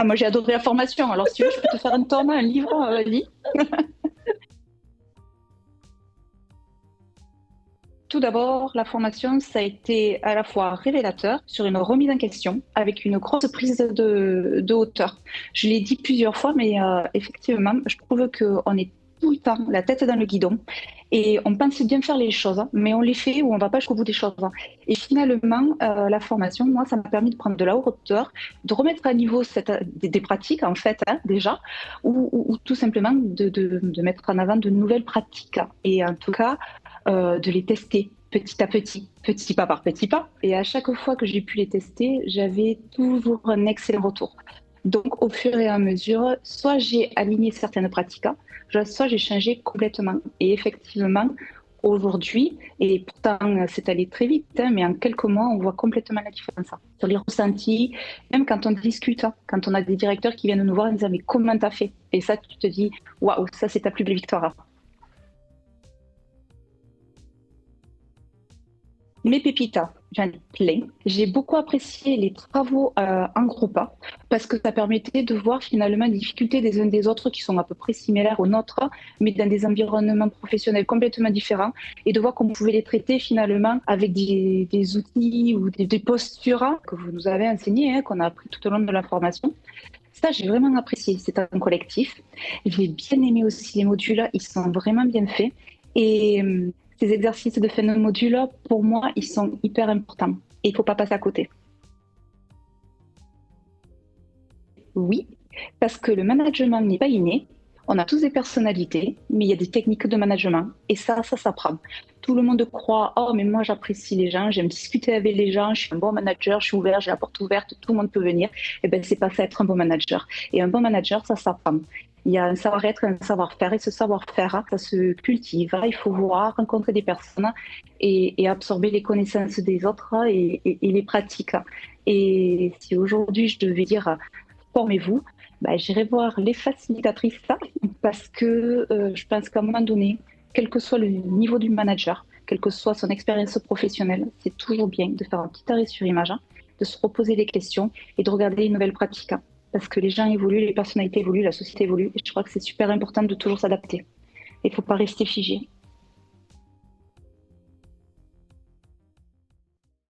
Ah, moi, j'ai adoré la formation. Alors, si tu veux, je peux te faire un tome, un livre, vas-y. Tout d'abord, la formation, ça a été à la fois révélateur sur une remise en question avec une grosse prise de hauteur. Je l'ai dit plusieurs fois, mais effectivement, je trouve qu'on est tout le temps la tête dans le guidon et on pense bien faire les choses, hein, mais on les fait ou on va pas jusqu'au bout des choses, hein. Et finalement, la formation, moi, ça m'a permis de prendre de la hauteur, de remettre à niveau des pratiques, en fait, hein, déjà, ou tout simplement de mettre en avant de nouvelles pratiques. Et en tout cas, de les tester petit à petit pas par petit pas. Et à chaque fois que j'ai pu les tester, j'avais toujours un excellent retour. Donc, au fur et à mesure, soit j'ai aligné certaines pratiques, hein, soit j'ai changé complètement. Et effectivement, aujourd'hui, et pourtant c'est allé très vite, hein, mais en quelques mois, on voit complètement la différence, hein, sur les ressentis, même quand on discute, hein, quand on a des directeurs qui viennent nous voir et nous disent mais comment t'as fait? Et ça, tu te dis waouh, ça c'est ta plus belle victoire, hein. Mes pépites, j'en ai plein. J'ai beaucoup apprécié les travaux en groupe parce que ça permettait de voir finalement les difficultés des uns des autres qui sont à peu près similaires aux nôtres, mais dans des environnements professionnels complètement différents et de voir comment on pouvait les traiter finalement avec des outils ou des postures que vous nous avez enseignées, hein, qu'on a appris tout au long de la formation. Ça, j'ai vraiment apprécié. C'est un collectif. J'ai bien aimé aussi les modules. Ils sont vraiment bien faits. Et ces exercices de fin de module, pour moi, ils sont hyper importants. Et il ne faut pas passer à côté. Oui, parce que le management n'est pas inné. On a tous des personnalités, mais il y a des techniques de management. Et ça s'apprend. Tout le monde croit, oh, mais moi j'apprécie les gens, j'aime discuter avec les gens, je suis un bon manager, je suis ouvert, j'ai la porte ouverte, tout le monde peut venir. Eh bien, c'est pas ça être un bon manager. Et un bon manager, ça s'apprend. Il y a un savoir-être et un savoir-faire. Et ce savoir-faire, ça se cultive. Il faut voir, rencontrer des personnes et absorber les connaissances des autres et les pratiques. Et si aujourd'hui je devais dire formez-vous, bah, j'irai voir les facilitatrices parce que je pense qu'à un moment donné, quel que soit le niveau du manager, quelle que soit son expérience professionnelle, c'est toujours bien de faire un petit arrêt sur image, hein, de se reposer les questions et de regarder les nouvelles pratiques, hein, parce que les gens évoluent, les personnalités évoluent, la société évolue, et je crois que c'est super important de toujours s'adapter. Il ne faut pas rester figé.